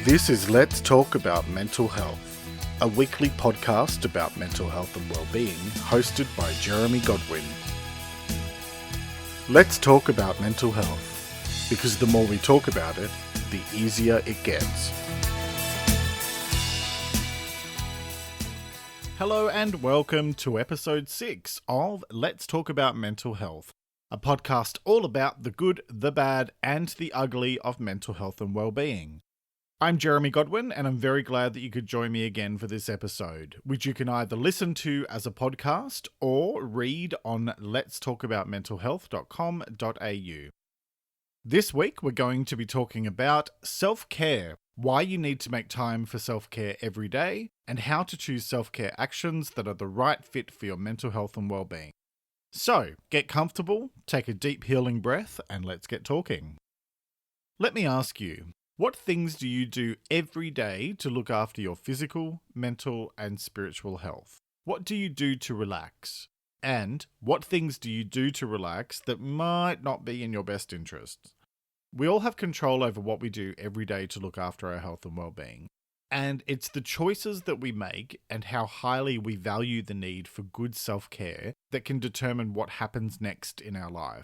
This is Let's Talk About Mental Health, a weekly podcast about mental health and well-being, hosted by Jeremy Godwin. Let's talk about mental health, because the more we talk about it, the easier it gets. Hello and welcome to episode 6 of Let's Talk About Mental Health, a podcast all about the good, the bad, and the ugly of mental health and well-being. I'm Jeremy Godwin, and I'm very glad that you could join me again for this episode, which you can either listen to as a podcast or read on letstalkaboutmentalhealth.com.au. This week, we're going to be talking about self-care, why you need to make time for self-care every day, and how to choose self-care actions that are the right fit for your mental health and well-being. So, get comfortable, take a deep healing breath, and let's get talking. Let me ask you, what things do you do every day to look after your physical, mental, and spiritual health? What do you do to relax? And what things do you do to relax that might not be in your best interests? We all have control over what we do every day to look after our health and well-being. And it's the choices that we make and how highly we value the need for good self-care that can determine what happens next in our life.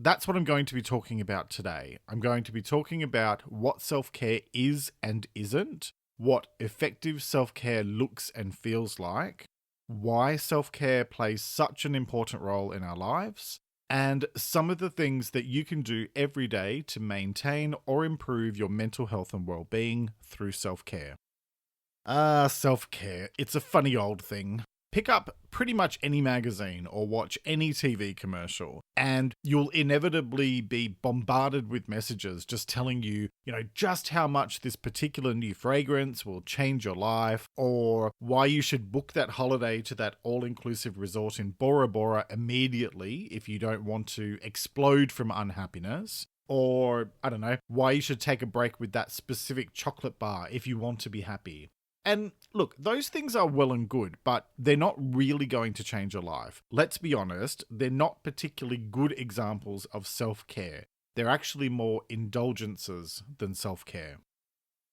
That's what I'm going to be talking about today. I'm going to be talking about what self-care is and isn't, what effective self-care looks and feels like, why self-care plays such an important role in our lives, and some of the things that you can do every day to maintain or improve your mental health and well-being through self-care. Self-care. It's a funny old thing. Pick up pretty much any magazine or watch any TV commercial, and you'll inevitably be bombarded with messages just telling you, just how much this particular new fragrance will change your life, or why you should book that holiday to that all-inclusive resort in Bora Bora immediately if you don't want to explode from unhappiness. Or, why you should take a break with that specific chocolate bar if you want to be happy. And look, those things are well and good, but they're not really going to change your life. Let's be honest, they're not particularly good examples of self-care. They're actually more indulgences than self-care.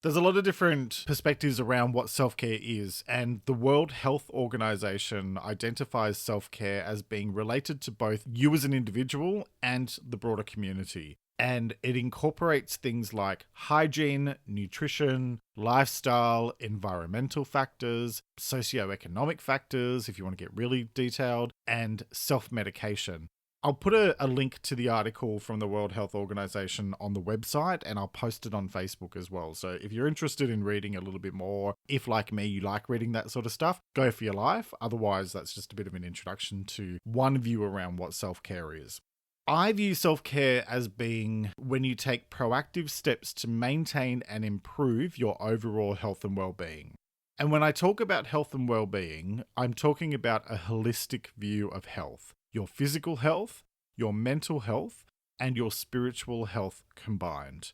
There's a lot of different perspectives around what self-care is, and the World Health Organization identifies self-care as being related to both you as an individual and the broader community. And it incorporates things like hygiene, nutrition, lifestyle, environmental factors, socioeconomic factors, if you want to get really detailed, and self-medication. I'll put a link to the article from the World Health Organization on the website, and I'll post it on Facebook as well. So if you're interested in reading a little bit more, if like me, you like reading that sort of stuff, go for your life. Otherwise, that's just a bit of an introduction to one view around what self-care is. I view self-care as being when you take proactive steps to maintain and improve your overall health and well-being. And when I talk about health and well-being, I'm talking about a holistic view of health. Your physical health, your mental health, and your spiritual health combined.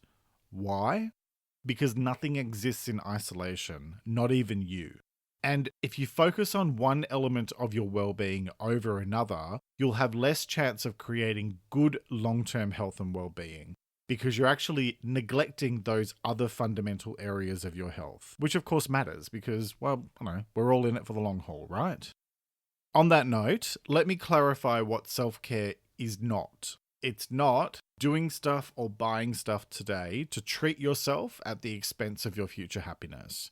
Why? Because nothing exists in isolation, not even you. And if you focus on one element of your well-being over another, you'll have less chance of creating good long-term health and well-being because you're actually neglecting those other fundamental areas of your health, which of course matters because, we're all in it for the long haul, right? On that note, let me clarify what self-care is not. It's not doing stuff or buying stuff today to treat yourself at the expense of your future happiness.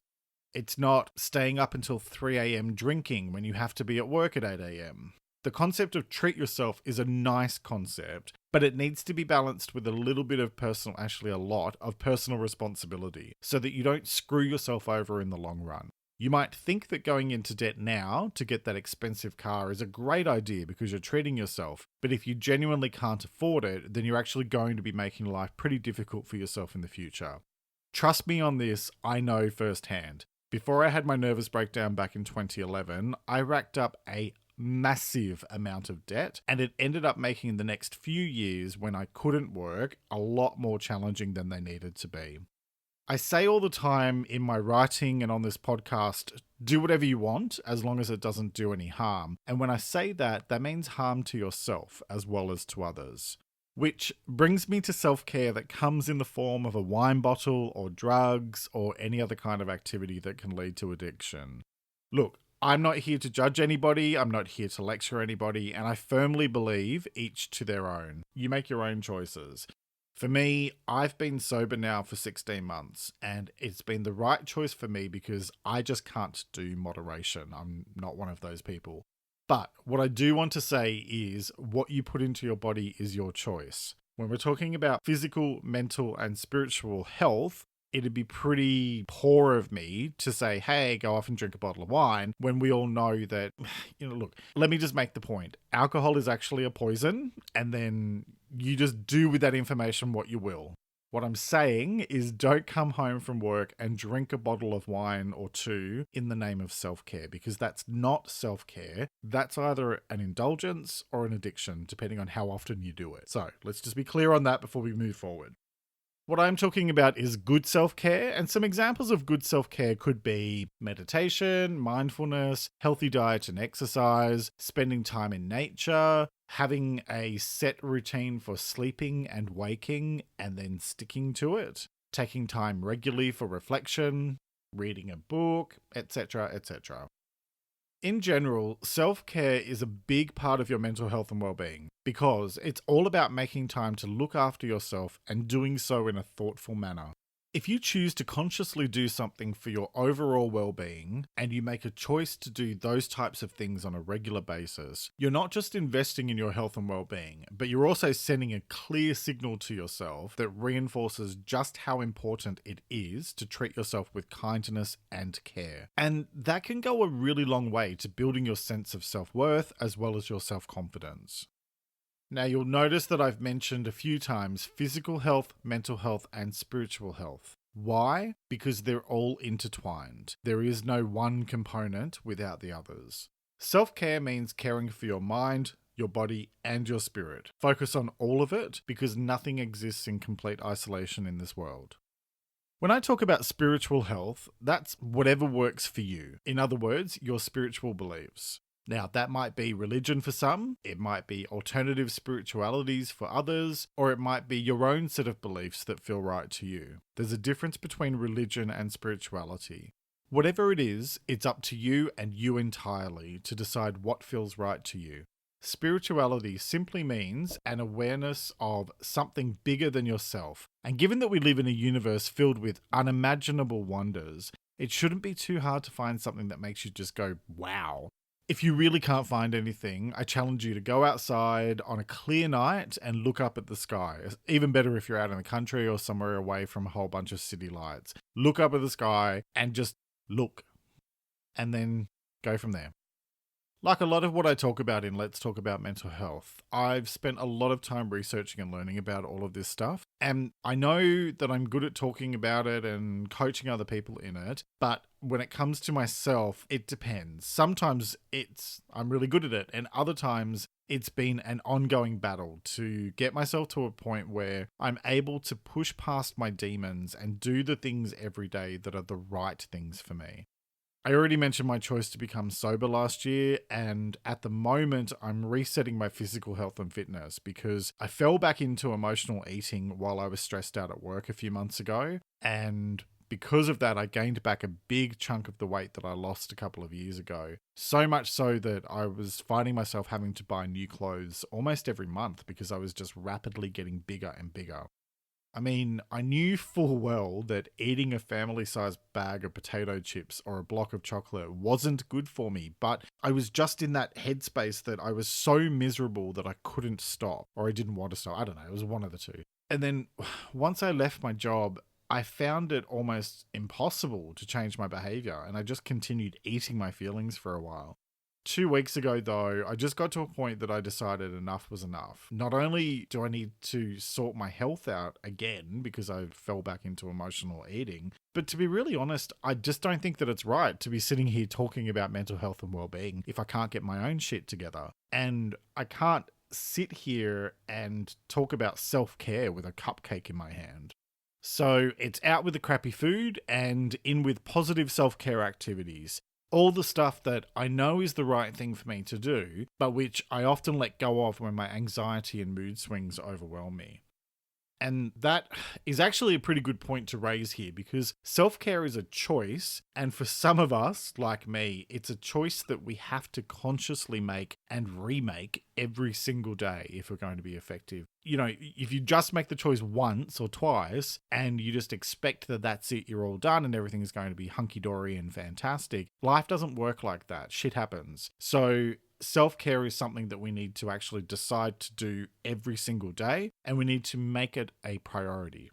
It's not staying up until 3 a.m. drinking when you have to be at work at 8 a.m. The concept of treat yourself is a nice concept, but it needs to be balanced with a little bit of a lot of personal responsibility so that you don't screw yourself over in the long run. You might think that going into debt now to get that expensive car is a great idea because you're treating yourself, but if you genuinely can't afford it, then you're actually going to be making life pretty difficult for yourself in the future. Trust me on this, I know firsthand. Before I had my nervous breakdown back in 2011, I racked up a massive amount of debt, and it ended up making the next few years when I couldn't work a lot more challenging than they needed to be. I say all the time in my writing and on this podcast, do whatever you want as long as it doesn't do any harm. And when I say that, that means harm to yourself as well as to others. Which brings me to self-care that comes in the form of a wine bottle or drugs or any other kind of activity that can lead to addiction. Look, I'm not here to judge anybody, I'm not here to lecture anybody, and I firmly believe each to their own. You make your own choices. For me, I've been sober now for 16 months, and it's been the right choice for me because I just can't do moderation. I'm not one of those people. But what I do want to say is what you put into your body is your choice. When we're talking about physical, mental, and spiritual health, it'd be pretty poor of me to say, hey, go off and drink a bottle of wine when we all know that, look, let me just make the point. Alcohol is actually a poison, and then you just do with that information what you will. What I'm saying is don't come home from work and drink a bottle of wine or two in the name of self-care, because that's not self-care. That's either an indulgence or an addiction, depending on how often you do it. So let's just be clear on that before we move forward. What I'm talking about is good self-care, and some examples of good self-care could be meditation, mindfulness, healthy diet and exercise, spending time in nature, having a set routine for sleeping and waking and then sticking to it, taking time regularly for reflection, reading a book, etc., etc. In general, self-care is a big part of your mental health and well-being because it's all about making time to look after yourself and doing so in a thoughtful manner. If you choose to consciously do something for your overall well-being and you make a choice to do those types of things on a regular basis, you're not just investing in your health and well-being, but you're also sending a clear signal to yourself that reinforces just how important it is to treat yourself with kindness and care. And that can go a really long way to building your sense of self-worth as well as your self-confidence. Now, you'll notice that I've mentioned a few times physical health, mental health, and spiritual health. Why? Because they're all intertwined. There is no one component without the others. Self-care means caring for your mind, your body, and your spirit. Focus on all of it because nothing exists in complete isolation in this world. When I talk about spiritual health, that's whatever works for you. In other words, your spiritual beliefs. Now, that might be religion for some, it might be alternative spiritualities for others, or it might be your own set of beliefs that feel right to you. There's a difference between religion and spirituality. Whatever it is, it's up to you and you entirely to decide what feels right to you. Spirituality simply means an awareness of something bigger than yourself. And given that we live in a universe filled with unimaginable wonders, it shouldn't be too hard to find something that makes you just go, wow. If you really can't find anything, I challenge you to go outside on a clear night and look up at the sky. Even better if you're out in the country or somewhere away from a whole bunch of city lights. Look up at the sky and just look. And then go from there. Like a lot of what I talk about in Let's Talk About Mental Health, I've spent a lot of time researching and learning about all of this stuff. And I know that I'm good at talking about it and coaching other people in it, but when it comes to myself, it depends. Sometimes I'm really good at it, and other times it's been an ongoing battle to get myself to a point where I'm able to push past my demons and do the things every day that are the right things for me. I already mentioned my choice to become sober last year, and at the moment I'm resetting my physical health and fitness because I fell back into emotional eating while I was stressed out at work a few months ago, and because of that I gained back a big chunk of the weight that I lost a couple of years ago. So much so that I was finding myself having to buy new clothes almost every month because I was just rapidly getting bigger and bigger. I mean, I knew full well that eating a family-sized bag of potato chips or a block of chocolate wasn't good for me, but I was just in that headspace that I was so miserable that I couldn't stop, or I didn't want to stop. I don't know, it was one of the two. And then once I left my job, I found it almost impossible to change my behavior, and I just continued eating my feelings for a while. 2 weeks ago, though, I just got to a point that I decided enough was enough. Not only do I need to sort my health out again because I fell back into emotional eating, but to be really honest, I just don't think that it's right to be sitting here talking about mental health and well-being if I can't get my own shit together. And I can't sit here and talk about self-care with a cupcake in my hand. So it's out with the crappy food and in with positive self-care activities. All the stuff that I know is the right thing for me to do, but which I often let go of when my anxiety and mood swings overwhelm me. And that is actually a pretty good point to raise here because self-care is a choice. And for some of us, like me, it's a choice that we have to consciously make and remake every single day if we're going to be effective. You know, if you just make the choice once or twice and you just expect that that's it, you're all done and everything is going to be hunky-dory and fantastic, life doesn't work like that. Shit happens. So self-care is something that we need to actually decide to do every single day, and we need to make it a priority.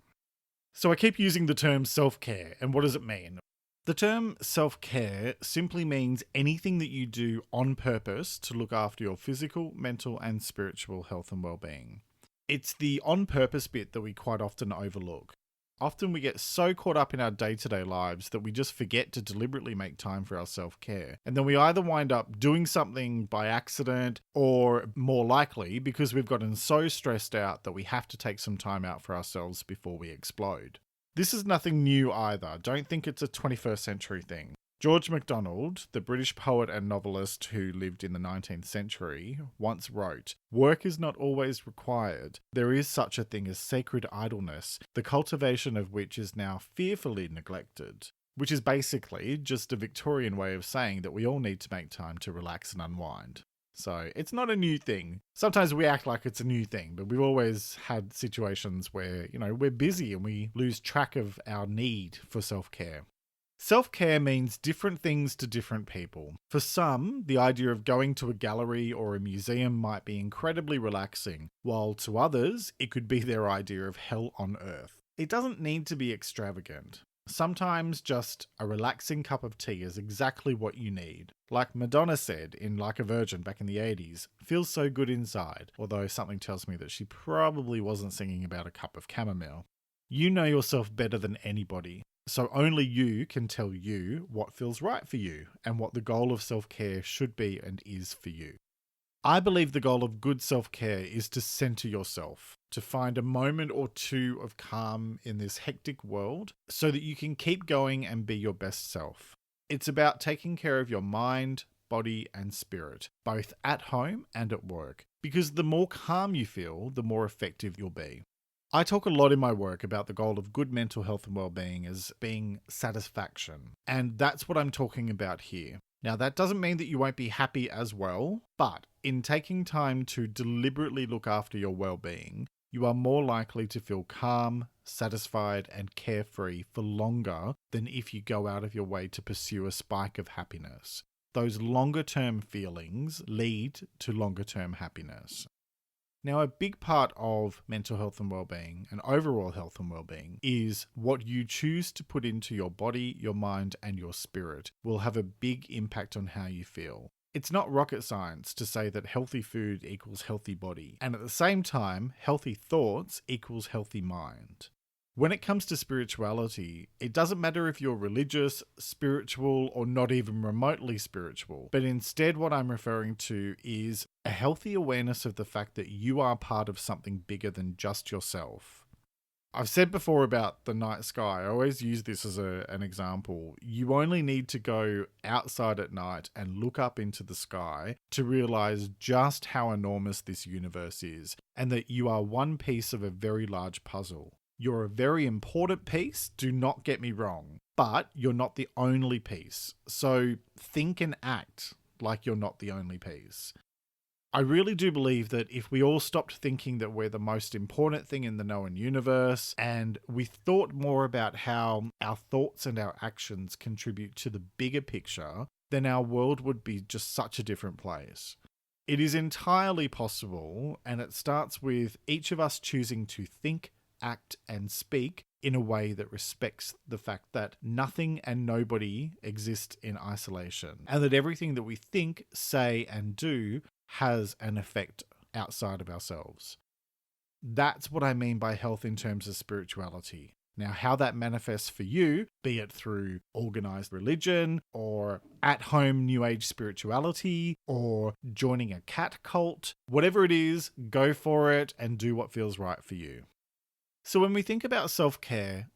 So I keep using the term self-care, and what does it mean? The term self-care simply means anything that you do on purpose to look after your physical, mental, and spiritual health and well-being. It's the on-purpose bit that we quite often overlook. Often we get so caught up in our day-to-day lives that we just forget to deliberately make time for our self-care. And then we either wind up doing something by accident or more likely because we've gotten so stressed out that we have to take some time out for ourselves before we explode. This is nothing new either. Don't think it's a 21st century thing. George MacDonald, the British poet and novelist who lived in the 19th century, once wrote, "Work is not always required. There is such a thing as sacred idleness, the cultivation of which is now fearfully neglected." Which is basically just a Victorian way of saying that we all need to make time to relax and unwind. So it's not a new thing. Sometimes we act like it's a new thing, but we've always had situations where, we're busy and we lose track of our need for self-care. Self-care means different things to different people. For some, the idea of going to a gallery or a museum might be incredibly relaxing, while to others, it could be their idea of hell on earth. It doesn't need to be extravagant. Sometimes just a relaxing cup of tea is exactly what you need. Like Madonna said in Like a Virgin back in the 80s, feels so good inside, although something tells me that she probably wasn't singing about a cup of chamomile. You know yourself better than anybody. So only you can tell you what feels right for you and what the goal of self-care should be and is for you. I believe the goal of good self-care is to center yourself, to find a moment or two of calm in this hectic world so that you can keep going and be your best self. It's about taking care of your mind, body, and spirit, both at home and at work, because the more calm you feel, the more effective you'll be. I talk a lot in my work about the goal of good mental health and well-being as being satisfaction, and that's what I'm talking about here. Now, that doesn't mean that you won't be happy as well, but in taking time to deliberately look after your well-being, you are more likely to feel calm, satisfied, and carefree for longer than if you go out of your way to pursue a spike of happiness. Those longer-term feelings lead to longer-term happiness. Now, a big part of mental health and well-being and overall health and well-being is what you choose to put into your body, your mind, and your spirit will have a big impact on how you feel. It's not rocket science to say that healthy food equals healthy body, and at the same time, healthy thoughts equals healthy mind. When it comes to spirituality, it doesn't matter if you're religious, spiritual, or not even remotely spiritual, but instead what I'm referring to is a healthy awareness of the fact that you are part of something bigger than just yourself. I've said before about the night sky, I always use this as an example. You only need to go outside at night and look up into the sky to realize just how enormous this universe is, and that you are one piece of a very large puzzle. You're a very important piece, do not get me wrong, but you're not the only piece. So think and act like you're not the only piece. I really do believe that if we all stopped thinking that we're the most important thing in the known universe, and we thought more about how our thoughts and our actions contribute to the bigger picture, then our world would be just such a different place. It is entirely possible, and it starts with each of us choosing to think, act, and speak in a way that respects the fact that nothing and nobody exists in isolation, and that everything that we think, say, and do has an effect outside of ourselves. That's what I mean by health in terms of spirituality. Now, how that manifests for you, be it through organized religion or at-home New Age spirituality or joining a cat cult, whatever it is, go for it and do what feels right for you. So when we think about self-care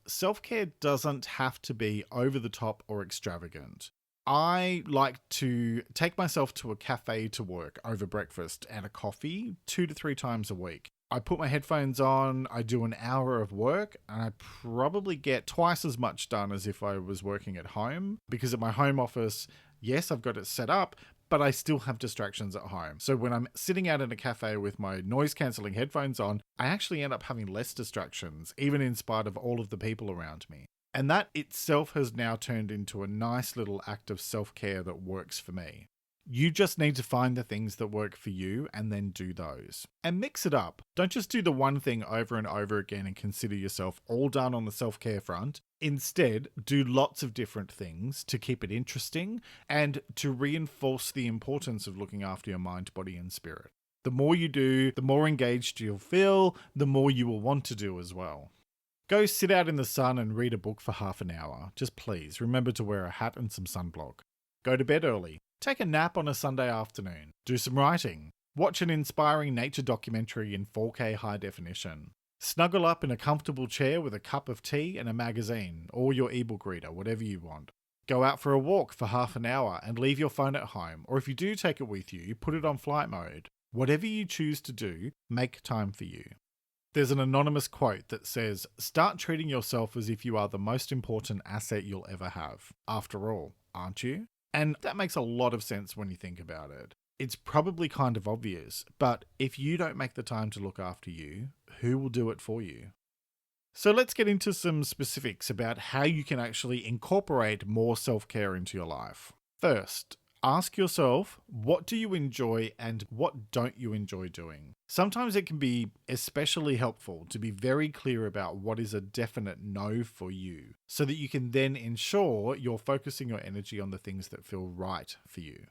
doesn't have to be over the top or extravagant. I like to take myself to a cafe to work over breakfast and a coffee 2 to 3 times a week. I put my headphones on, I do an hour of work, and I probably get twice as much done as if I was working at home. Because at my home office, yes, I've got it set up, but I still have distractions at home. So when I'm sitting out in a cafe with my noise cancelling headphones on, I actually end up having less distractions, even in spite of all of the people around me. And that itself has now turned into a nice little act of self-care that works for me. You just need to find the things that work for you and then do those. And mix it up. Don't just do the one thing over and over again and consider yourself all done on the self-care front. Instead, do lots of different things to keep it interesting and to reinforce the importance of looking after your mind, body, and spirit. The more you do, the more engaged you'll feel, the more you will want to do as well. Go sit out in the sun and read a book for half an hour. Just please, remember to wear a hat and some sunblock. Go to bed early. Take a nap on a Sunday afternoon. Do some writing. Watch an inspiring nature documentary in 4K high definition. Snuggle up in a comfortable chair with a cup of tea and a magazine, or your ebook reader, whatever you want. Go out for a walk for half an hour and leave your phone at home, or if you do take it with you, put it on flight mode. Whatever you choose to do, make time for you. There's an anonymous quote that says, "Start treating yourself as if you are the most important asset you'll ever have. After all, aren't you?" And that makes a lot of sense when you think about it. It's probably kind of obvious, but if you don't make the time to look after you, who will do it for you? So let's get into some specifics about how you can actually incorporate more self-care into your life. First, ask yourself, what do you enjoy and what don't you enjoy doing? Sometimes it can be especially helpful to be very clear about what is a definite no for you, so that you can then ensure you're focusing your energy on the things that feel right for you.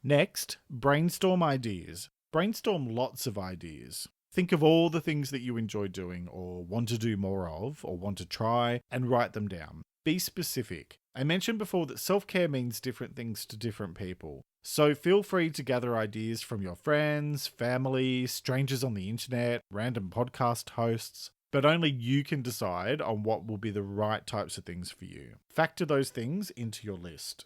Next, brainstorm ideas. Brainstorm lots of ideas. Think of all the things that you enjoy doing or want to do more of or want to try and write them down. Be specific. I mentioned before that self-care means different things to different people. So feel free to gather ideas from your friends, family, strangers on the internet, random podcast hosts, but only you can decide on what will be the right types of things for you. Factor those things into your list.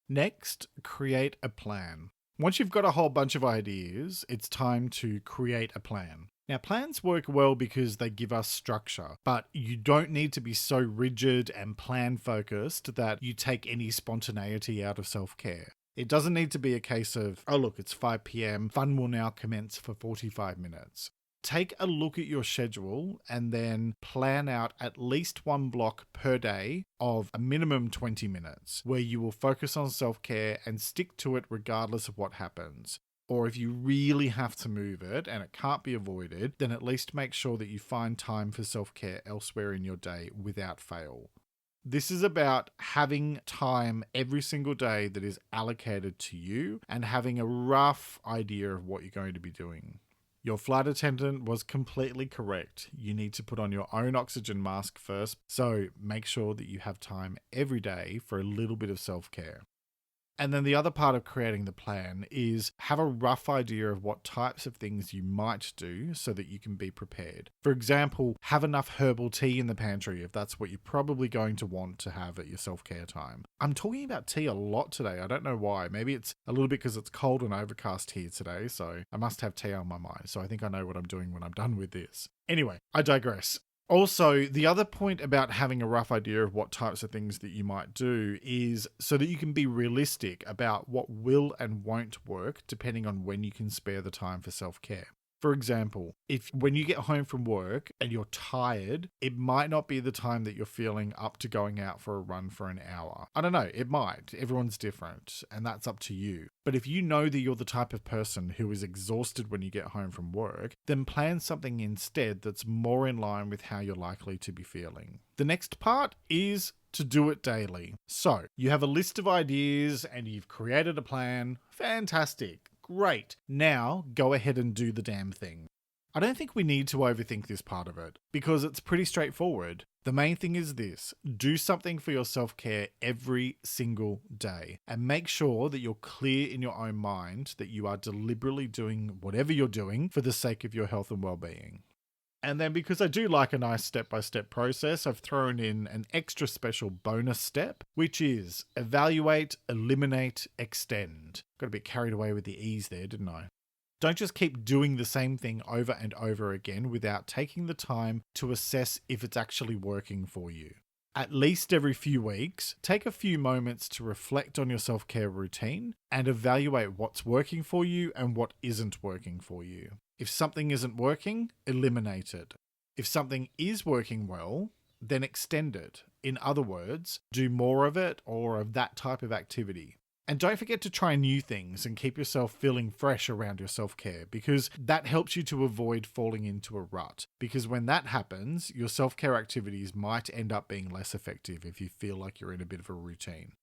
Next, create a plan. Once you've got a whole bunch of ideas, it's time to create a plan. Now, plans work well because they give us structure, but you don't need to be so rigid and plan-focused that you take any spontaneity out of self-care. It doesn't need to be a case of, oh look, it's 5 p.m, fun will now commence for 45 minutes. Take a look at your schedule and then plan out at least one block per day of a minimum 20 minutes where you will focus on self-care and stick to it regardless of what happens. Or if you really have to move it and it can't be avoided, then at least make sure that you find time for self-care elsewhere in your day without fail. This is about having time every single day that is allocated to you and having a rough idea of what you're going to be doing. Your flight attendant was completely correct. You need to put on your own oxygen mask first, so make sure that you have time every day for a little bit of self-care. And then the other part of creating the plan is have a rough idea of what types of things you might do so that you can be prepared. For example, have enough herbal tea in the pantry if that's what you're probably going to want to have at your self-care time. I'm talking about tea a lot today. I don't know why. Maybe it's a little bit because it's cold and overcast here today, so I must have tea on my mind. So I think I know what I'm doing when I'm done with this. Anyway, I digress. Also, the other point about having a rough idea of what types of things that you might do is so that you can be realistic about what will and won't work depending on when you can spare the time for self-care. For example, if when you get home from work and you're tired, it might not be the time that you're feeling up to going out for a run for an hour. I don't know, it might. Everyone's different, and that's up to you. But if you know that you're the type of person who is exhausted when you get home from work, then plan something instead that's more in line with how you're likely to be feeling. The next part is to do it daily. So, you have a list of ideas and you've created a plan. Fantastic. Great. Now, go ahead and do the damn thing. I don't think we need to overthink this part of it, because it's pretty straightforward. The main thing is this: do something for your self-care every single day, and make sure that you're clear in your own mind that you are deliberately doing whatever you're doing for the sake of your health and well-being. And then because I do like a nice step-by-step process, I've thrown in an extra special bonus step, which is evaluate, eliminate, extend. Got a bit carried away with the E's there, didn't I? Don't just keep doing the same thing over and over again without taking the time to assess if it's actually working for you. At least every few weeks, take a few moments to reflect on your self-care routine and evaluate what's working for you and what isn't working for you. If something isn't working, eliminate it. If something is working well, then extend it. In other words, do more of it or of that type of activity. And don't forget to try new things and keep yourself feeling fresh around your self-care, because that helps you to avoid falling into a rut. Because when that happens, your self-care activities might end up being less effective if you feel like you're in a bit of a routine.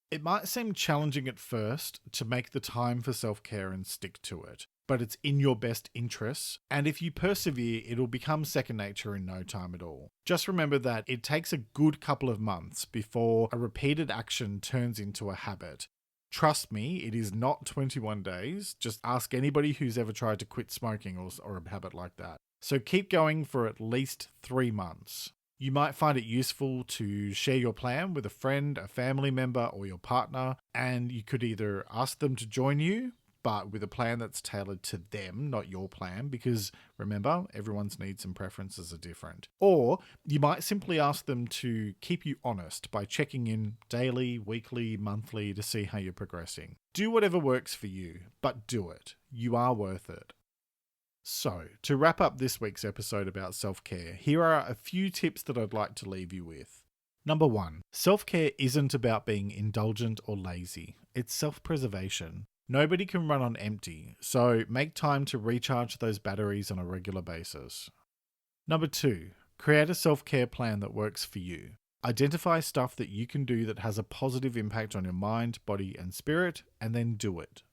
It might seem challenging at first to make the time for self-care and stick to it, but it's in your best interests, and if you persevere, it'll become second nature in no time at all. Just remember that it takes a good couple of months before a repeated action turns into a habit. Trust me, it is not 21 days. Just ask anybody who's ever tried to quit smoking or a habit like that. So keep going for at least 3 months. You might find it useful to share your plan with a friend, a family member, or your partner, and you could either ask them to join you, but with a plan that's tailored to them, not your plan, because remember, everyone's needs and preferences are different. Or you might simply ask them to keep you honest by checking in daily, weekly, monthly to see how you're progressing. Do whatever works for you, but do it. You are worth it. So, to wrap up this week's episode about self-care, here are a few tips that I'd like to leave you with. Number 1, self-care isn't about being indulgent or lazy. It's self-preservation. Nobody can run on empty, so make time to recharge those batteries on a regular basis. Number 2, create a self-care plan that works for you. Identify stuff that you can do that has a positive impact on your mind, body, and spirit, and then do it.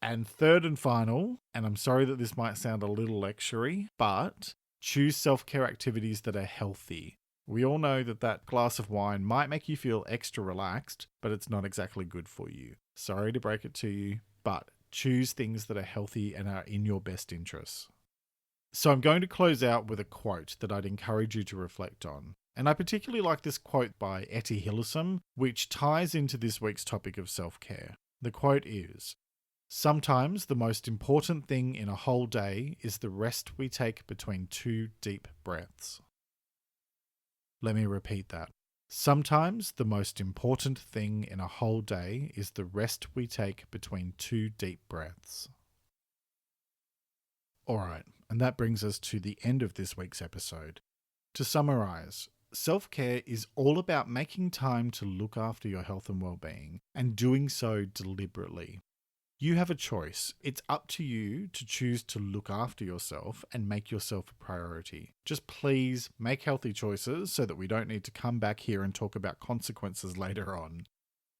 And third and final, and I'm sorry that this might sound a little lectury, but choose self-care activities that are healthy. We all know that glass of wine might make you feel extra relaxed, but it's not exactly good for you. Sorry to break it to you, but choose things that are healthy and are in your best interests. So I'm going to close out with a quote that I'd encourage you to reflect on. And I particularly like this quote by Etty Hillesum, which ties into this week's topic of self-care. The quote is, "Sometimes the most important thing in a whole day is the rest we take between 2 deep breaths." Let me repeat that. Sometimes the most important thing in a whole day is the rest we take between 2 deep breaths. Alright, and that brings us to the end of this week's episode. To summarize, self-care is all about making time to look after your health and well-being, and doing so deliberately. You have a choice. It's up to you to choose to look after yourself and make yourself a priority. Just please make healthy choices so that we don't need to come back here and talk about consequences later on.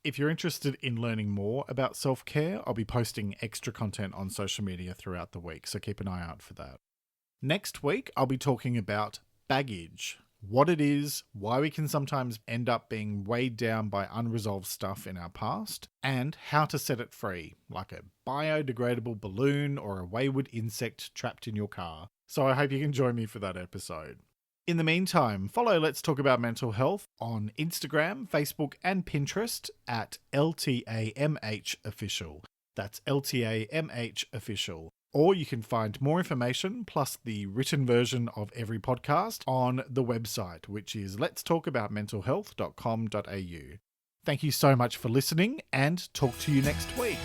If you're interested in learning more about self-care, I'll be posting extra content on social media throughout the week, so keep an eye out for that. Next week, I'll be talking about baggage. What it is, why we can sometimes end up being weighed down by unresolved stuff in our past, and how to set it free, like a biodegradable balloon or a wayward insect trapped in your car. So I hope you can join me for that episode. In the meantime, follow Let's Talk About Mental Health on Instagram, Facebook, and Pinterest at LTAMH Official. That's LTAMH Official. Or you can find more information plus the written version of every podcast on the website, which is letstalkaboutmentalhealth.com.au. Thank you so much for listening, and talk to you next week.